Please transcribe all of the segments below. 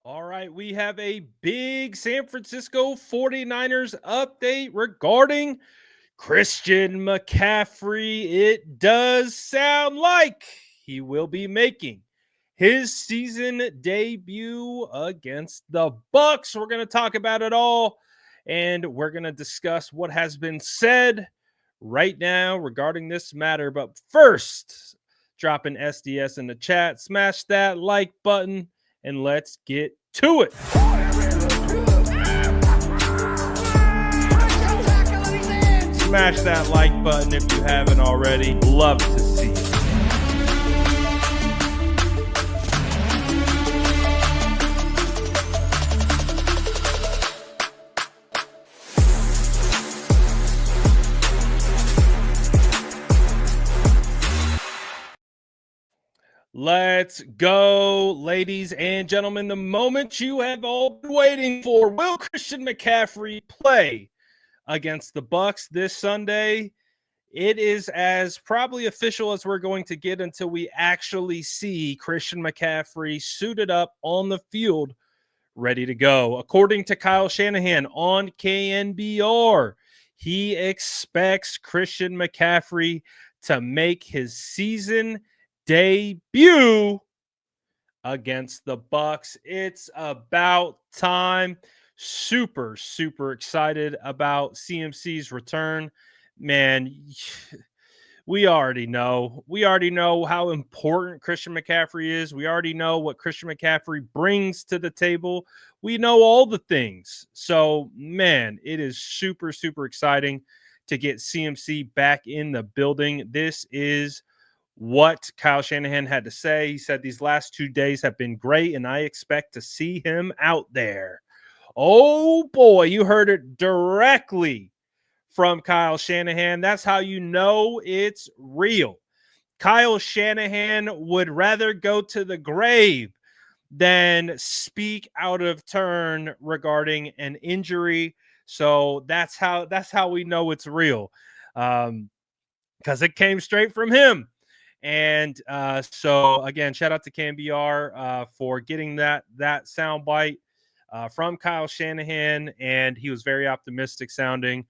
All right, we have a big San Francisco 49ers update regarding Christian McCaffrey. It does sound like he will be making his season debut against the Bucs. We're going to talk about it all, and we're going to discuss what has been said right now regarding this matter. But first, drop an SDS in the chat, smash that like button, and let's get to it. Smash that like button if you haven't already. Love to see it. Let's go, ladies and gentlemen. The moment you have all been waiting for. Will Christian McCaffrey play against the Bucs this Sunday? It is as probably official as we're going to get until we actually see Christian McCaffrey suited up on the field, ready to go. According to Kyle Shanahan on KNBR, he expects Christian McCaffrey to make his season debut against the Bucs. It's about time. Super excited about CMC's return. Man, we already know how important Christian McCaffrey is. We already know what Christian McCaffrey brings to the table. We know all the things. So, man, it is super exciting to get CMC back in the building. This is what Kyle Shanahan had to say. He said these last 2 days have been great, and I expect to see him out there. Oh, boy, you heard it directly from Kyle Shanahan. That's how you know it's real. Kyle Shanahan would rather go to the grave than speak out of turn regarding an injury. So that's how we know it's real, because it came straight from him. And so again, shout out to KNBR for getting that soundbite from Kyle Shanahan, and he was very optimistic sounding.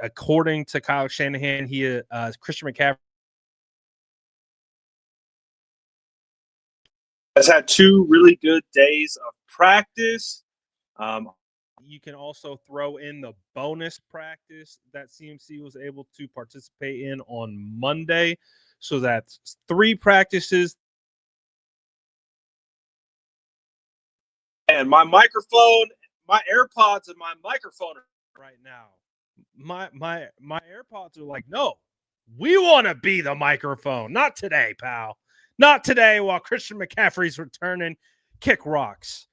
According to Kyle Shanahan, Christian McCaffrey has had 2 really good days of practice. You can also throw in the bonus practice that CMC was able to participate in on Monday. So that's 3 practices. And my microphone, my AirPods and my microphone right now. My AirPods are like, no, we want to be the microphone. Not today, pal. Not today while Christian McCaffrey's returning. Kick rocks.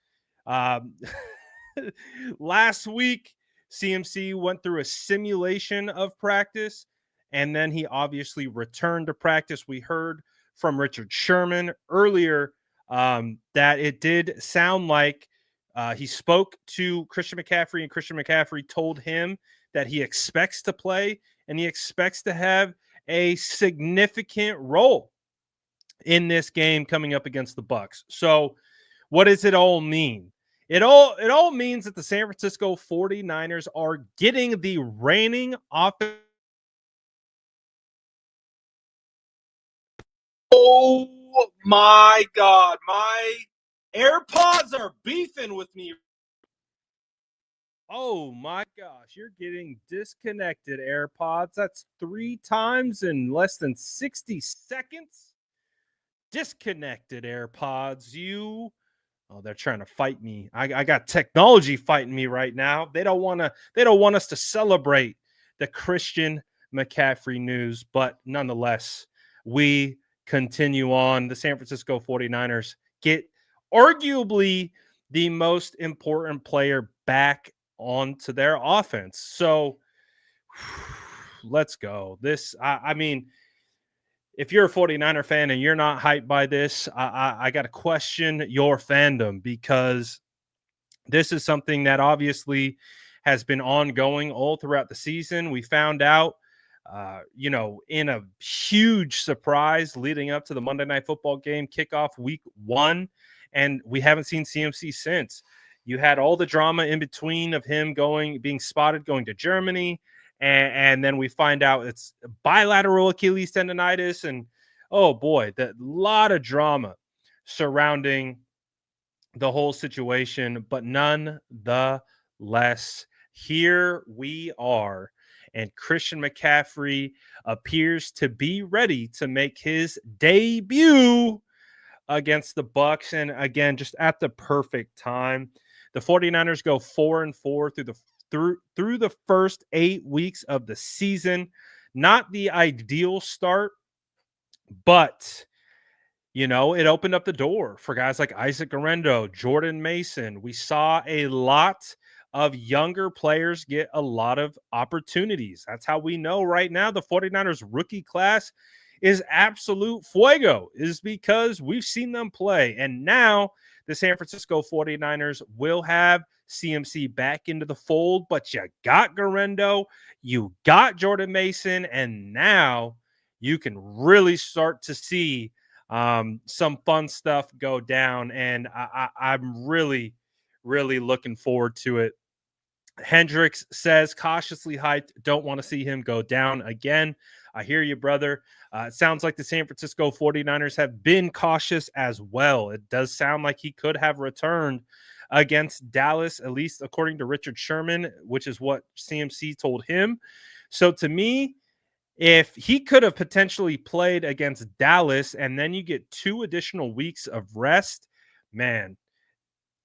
Last week, CMC went through a simulation of practice, and then he obviously returned to practice. We heard from Richard Sherman earlier that it did sound like he spoke to Christian McCaffrey, and Christian McCaffrey told him that he expects to play and he expects to have a significant role in this game coming up against the Bucs. So what does it all mean? It all means that the San Francisco 49ers are getting the reigning offense. Oh my God, my AirPods are beefing with me. Oh my gosh, you're getting disconnected, AirPods. That's 3 times in less than 60 seconds. Disconnected, AirPods. Oh, they're trying to fight me. I got technology fighting me right now. They don't want us to celebrate the Christian McCaffrey news, but nonetheless, we continue on. The San Francisco 49ers get arguably the most important player back onto their offense. So let's go. I mean, if you're a 49er fan and you're not hyped by this, I got to question your fandom, because this is something that obviously has been ongoing all throughout the season. We found out in a huge surprise leading up to the Monday Night Football game kickoff week 1, and we haven't seen CMC since. You had all the drama in between of him being spotted going to Germany, and then we find out it's bilateral Achilles tendonitis, and oh boy, that lot of drama surrounding the whole situation. But nonetheless, here we are, and Christian McCaffrey appears to be ready to make his debut against the Bucs, and again, just at the perfect time. The 49ers go 4-4 through the first 8 weeks of the season. Not the ideal start, but it opened up the door for guys like Isaac Guerrero, Jordan Mason. We saw a lot of younger players get a lot of opportunities. That's how we know right now the 49ers rookie class is absolute fuego, is because we've seen them play. And now the San Francisco 49ers will have CMC back into the fold, but you got Guerrero, you got Jordan Mason, and now you can really start to see some fun stuff go down. And I'm really, really looking forward to it. Hendricks says, cautiously hyped. Don't want to see him go down again. I hear you, brother. It sounds like the San Francisco 49ers have been cautious as well. It does sound like he could have returned against Dallas, at least according to Richard Sherman, which is what CMC told him. So to me, if he could have potentially played against Dallas and then you get 2 additional weeks of rest, man,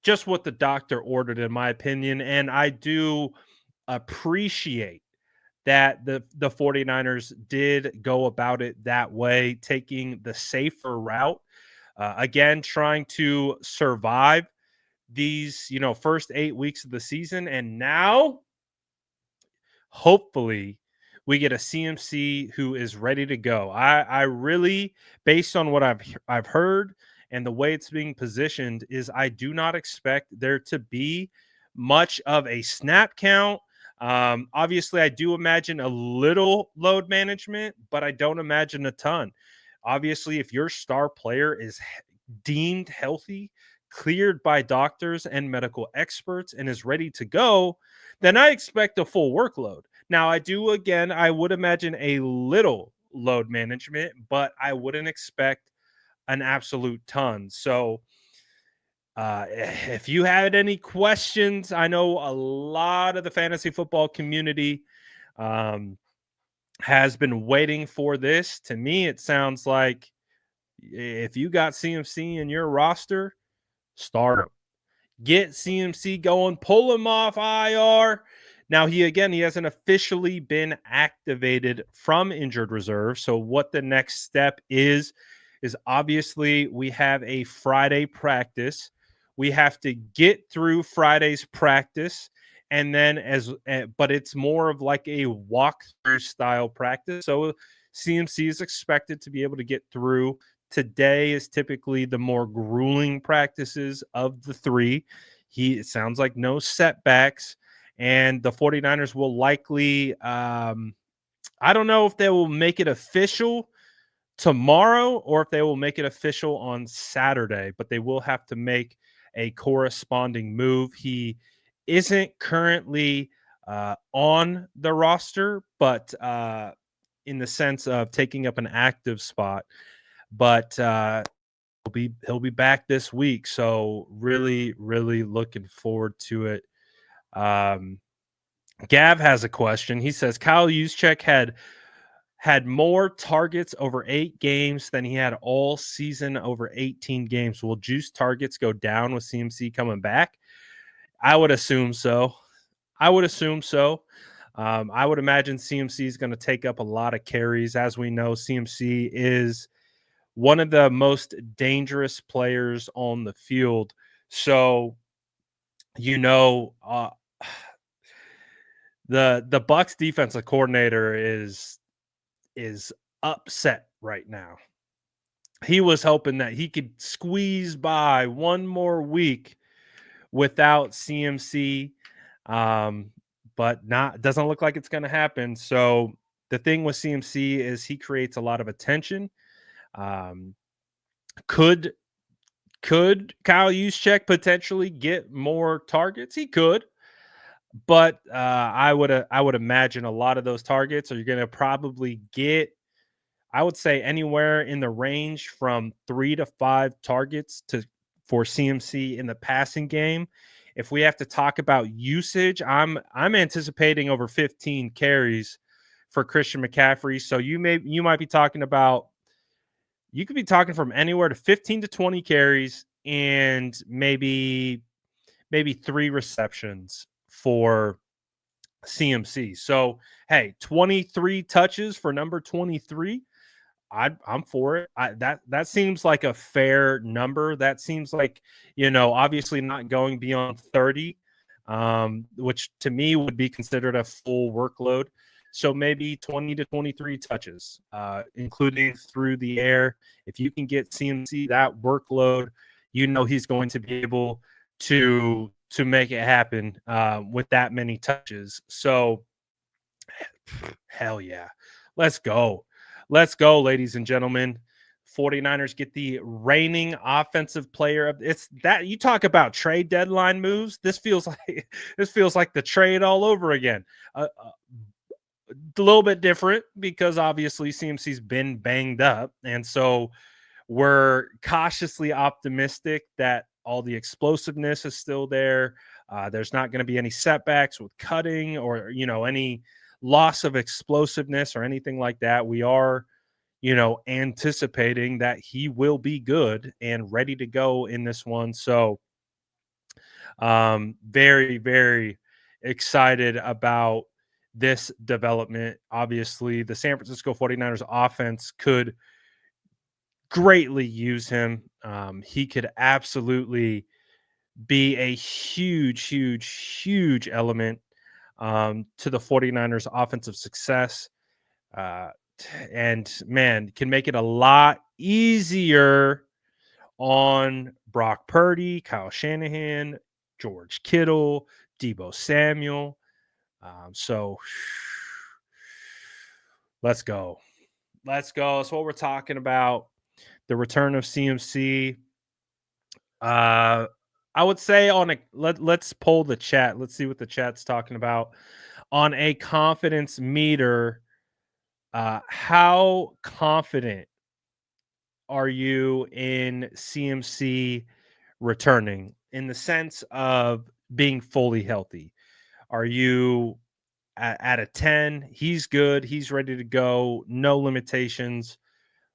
just what the doctor ordered, in my opinion. And I do appreciate that the 49ers did go about it that way, taking the safer route. Again, trying to survive these, first 8 weeks of the season. And now, hopefully, we get a CMC who is ready to go. I really, based on what I've heard and the way it's being positioned, is I do not expect there to be much of a snap count. Obviously, I do imagine a little load management, but I don't imagine a ton. Obviously, if your star player is deemed healthy, cleared by doctors and medical experts, and is ready to go, then I expect a full workload. Now, I would imagine a little load management, but I wouldn't expect an absolute ton. So, if you had any questions, I know a lot of the fantasy football community has been waiting for this. To me, it sounds like if you got CMC in your roster, start him. Get CMC going, pull him off IR. Now, he hasn't officially been activated from injured reserve. So what the next step is obviously we have a Friday practice. We have to get through Friday's practice, and then but it's more of like a walkthrough style practice. So CMC is expected to be able to get through. Today is typically the more grueling practices of the 3. It sounds like no setbacks, and the 49ers will likely, I don't know if they will make it official tomorrow or if they will make it official on Saturday, but they will have to make a corresponding move. He isn't currently on the roster, but in the sense of taking up an active spot. But he'll be back this week, so really, really looking forward to it. Gav has a question. He says Kyle Juszczyk had more targets over 8 games than he had all season over 18 games. Will Juice targets go down with CMC coming back? I would assume so. I would imagine CMC is going to take up a lot of carries. As we know, CMC is one of the most dangerous players on the field. So, the Bucs defensive coordinator is upset right now. He was hoping that he could squeeze by one more week without CMC, but doesn't look like it's going to happen. So The thing with CMC is he creates a lot of attention. Um, could Kyle Juszczyk potentially get more targets? He could, but I would imagine a lot of those targets are going to probably get, I would say, anywhere in the range from 3 to 5 targets to for CMC in the passing game. If we have to talk about usage, I'm anticipating over 15 carries for Christian McCaffrey. So you might be talking about, you could be talking from anywhere to 15 to 20 carries and maybe 3 receptions for CMC. So hey, 23 touches for number 23. I'm for it. That seems like a fair number. That seems like, obviously not going beyond 30, which to me would be considered a full workload. So maybe 20 to 23 touches, including through the air. If you can get CMC that workload, he's going to be able to make it happen with that many touches. So hell yeah, let's go. Let's go, ladies and gentlemen. 49ers get the reigning offensive player of it's that you talk about trade deadline moves. This feels like the trade all over again. A little bit different because obviously CMC's been banged up, and so we're cautiously optimistic that all the explosiveness is still there. There's not going to be any setbacks with cutting or any loss of explosiveness or anything like that. We are anticipating that he will be good and ready to go in this one. So very, very excited about this development. Obviously, the San Francisco 49ers offense could greatly use him. He could absolutely be a huge, huge, huge element to the 49ers offensive success. And man, can make it a lot easier on Brock Purdy, Kyle Shanahan, George Kittle, Deebo Samuel. So let's go. Let's go. That's what we're talking about. The return of CMC. I would say let's poll the chat. Let's see what the chat's talking about. On a confidence meter, how confident are you in CMC returning in the sense of being fully healthy? Are you at a 10? He's good. He's ready to go. No limitations.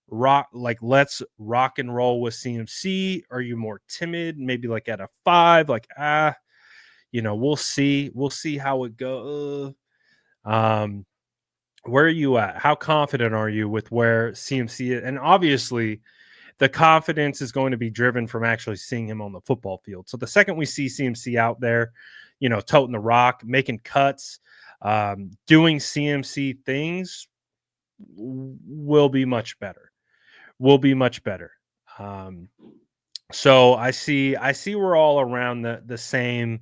Let's rock and roll with CMC. Are you more timid? Maybe like at a 5, we'll see. We'll see how it goes. Where are you at? How confident are you with where CMC is? And obviously, the confidence is going to be driven from actually seeing him on the football field. So the second we see CMC out there, toting the rock, making cuts, doing CMC things, will be much better. Will be much better. So I see we're all around the same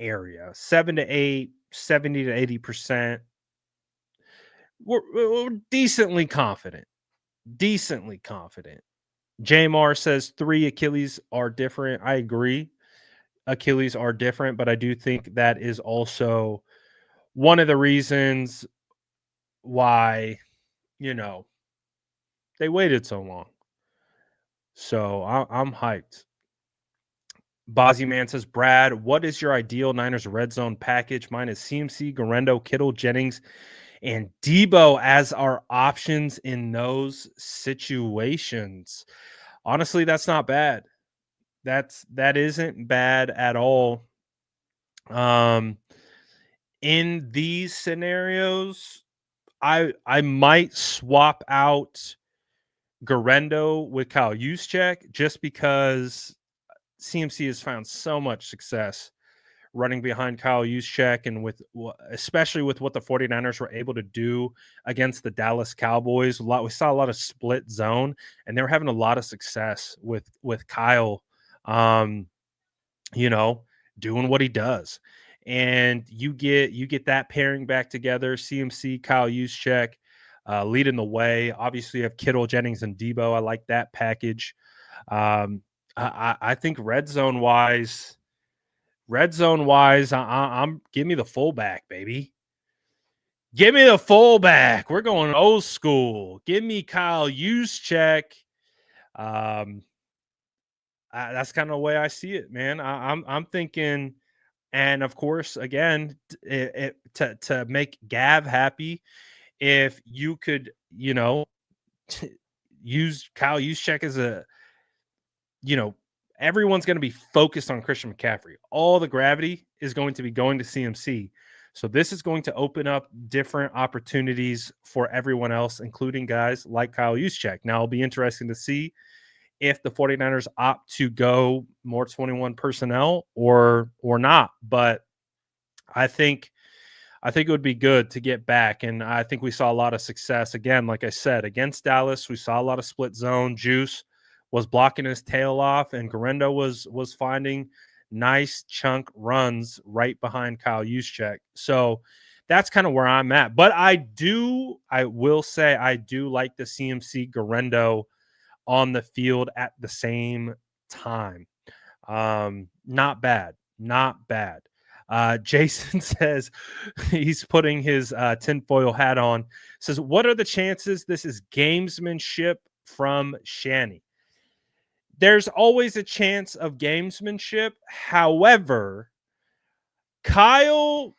area, 7 to 8, 70 to 80%. We're decently confident. Decently confident. Jamar says 3 Achilles are different. I agree. Achilles are different, but I do think that is also one of the reasons why, they waited so long. So I'm hyped. Bozzy Man says, Brad, what is your ideal Niners red zone package? Mine is CMC, Garendo, Kittle, Jennings, and Deebo as our options in those situations. Honestly, that's not bad. That isn't bad at all. In these scenarios, I might swap out Garendo with Kyle Juszczyk just because CMC has found so much success running behind Kyle Juszczyk, and especially with what the 49ers were able to do against the Dallas Cowboys. We saw a lot of split zone, and they were having a lot of success with Kyle, doing what he does. and you get that pairing back together. CMC, Kyle Juszczyk leading the way. Obviously, you have Kittle, Jennings, and Debo. I like that package. I think red zone wise, I'm give me the fullback, baby. Give me the fullback. We're going old school. Give me Kyle Juszczyk. That's kind of the way I see it, man. I'm thinking, and of course, again, to make Gav happy, if you could, use Kyle Juszczyk as a, everyone's going to be focused on Christian McCaffrey. All the gravity is going to be going to CMC. So this is going to open up different opportunities for everyone else, including guys like Kyle Juszczyk. Now, it'll be interesting to see if the 49ers opt to go more 21 personnel or not. But I think it would be good to get back. And I think we saw a lot of success. Again, like I said, against Dallas, we saw a lot of split zone. Juice was blocking his tail off, and Garendo was finding nice chunk runs right behind Kyle Juszczyk. So that's kind of where I'm at. But I will say I do like the CMC Garendo on the field at the same time. Not bad. Jason says he's putting his tinfoil hat on. Says, what are the chances this is gamesmanship from Shanny? There's always a chance of gamesmanship. However, Kyle,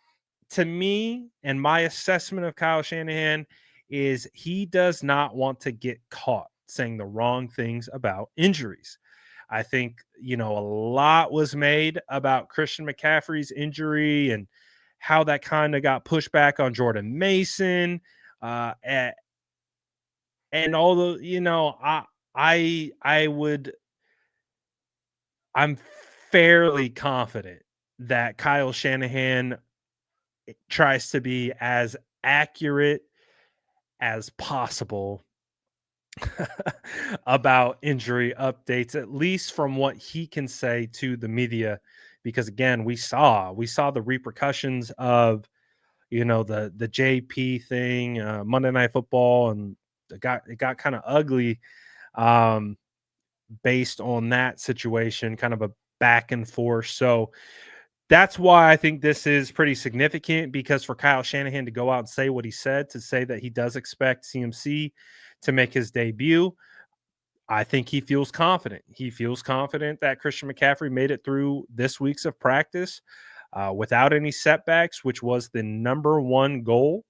to me, and my assessment of Kyle Shanahan is he does not want to get caught saying the wrong things about injuries. I think, a lot was made about Christian McCaffrey's injury and how that kind of got pushed back on Jordan Mason. And although, I'm fairly confident that Kyle Shanahan tries to be as accurate as possible about injury updates, at least from what he can say to the media, because again, we saw the repercussions of the JP thing, Monday Night Football, and it got kind of ugly based on that situation, kind of a back and forth. So that's why I think this is pretty significant, because for Kyle Shanahan to go out and say what he said, to say that he does expect CMC to make his debut, I think he feels confident. He feels confident that Christian McCaffrey made it through this week's of practice without any setbacks, which was the number one goal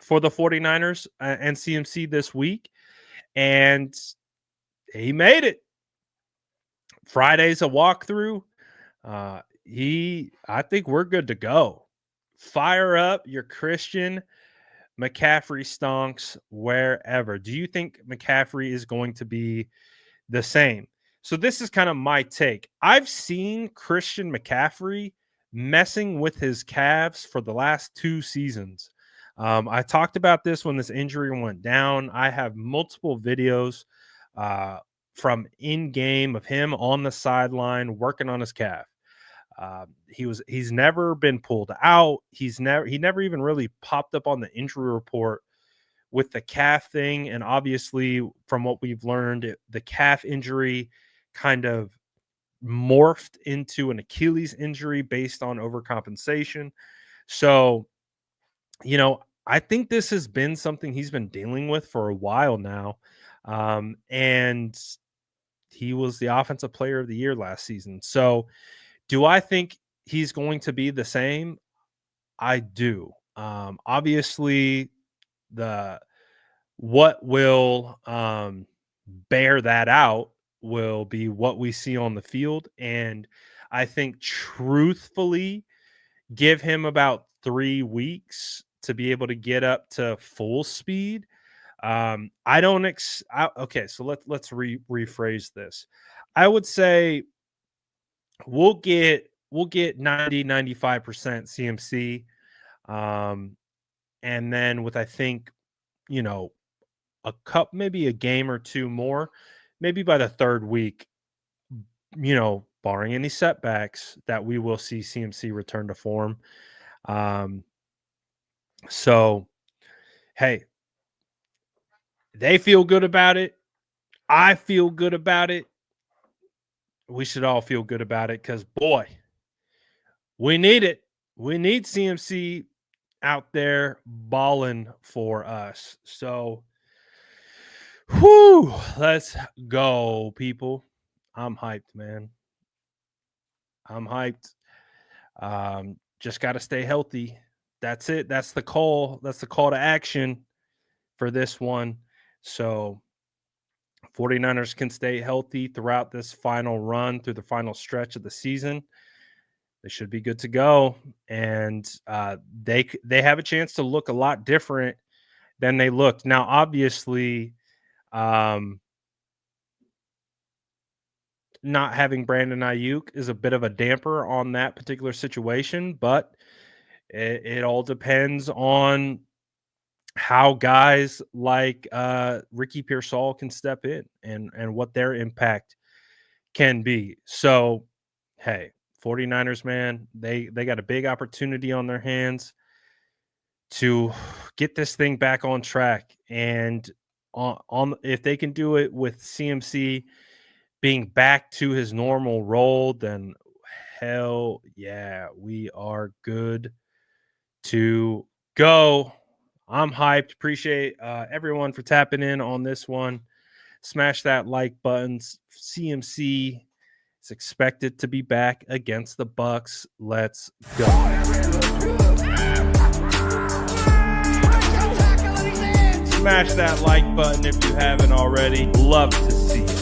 for the 49ers and CMC this week. And he made it. Friday's a walkthrough. I think we're good to go. Fire up your Christian McCaffrey stonks wherever. Do you think McCaffrey is going to be the same? So this is kind of my take. I've seen Christian McCaffrey messing with his calves for the last 2 seasons. I talked about this when this injury went down. I have multiple videos from in-game of him on the sideline working on his calf. He's never been pulled out. He never even really popped up on the injury report with the calf thing. And obviously, from what we've learned, the calf injury kind of morphed into an Achilles injury based on overcompensation. So, I think this has been something he's been dealing with for a while now. And he was the offensive player of the year last season. So, do I think he's going to be the same? I do. Obviously, what will bear that out will be what we see on the field. And I think, truthfully, give him about 3 weeks to be able to get up to full speed. Okay, so let's rephrase this. I would say we'll get 90-95% CMC, and then with, I think, maybe a game or two more, maybe by the 3rd week, barring any setbacks, that we will see CMC return to form. So, hey, they feel good about it. I feel good about it. We should all feel good about it because, boy, we need it. We need CMC out there balling for us. So, whew, let's go, people. I'm hyped, man. I'm hyped. Just got to stay healthy. That's it. That's the call. That's the call to action for this one. So 49ers can stay healthy throughout this final run, through the final stretch of the season. They should be good to go. And they have a chance to look a lot different than they looked. Now, obviously, not having Brandon Ayuk is a bit of a damper on that particular situation, but it all depends on how guys like Ricky Pearsall can step in and what their impact can be. So, hey, 49ers, man, they got a big opportunity on their hands to get this thing back on track. And on if they can do it with CMC being back to his normal role, then hell yeah, we are good to go. I'm hyped. Appreciate everyone for tapping in on this one. Smash that like button. CMC is expected to be back against the Bucs. Let's go. Smash that like button if you haven't already. Love to see it.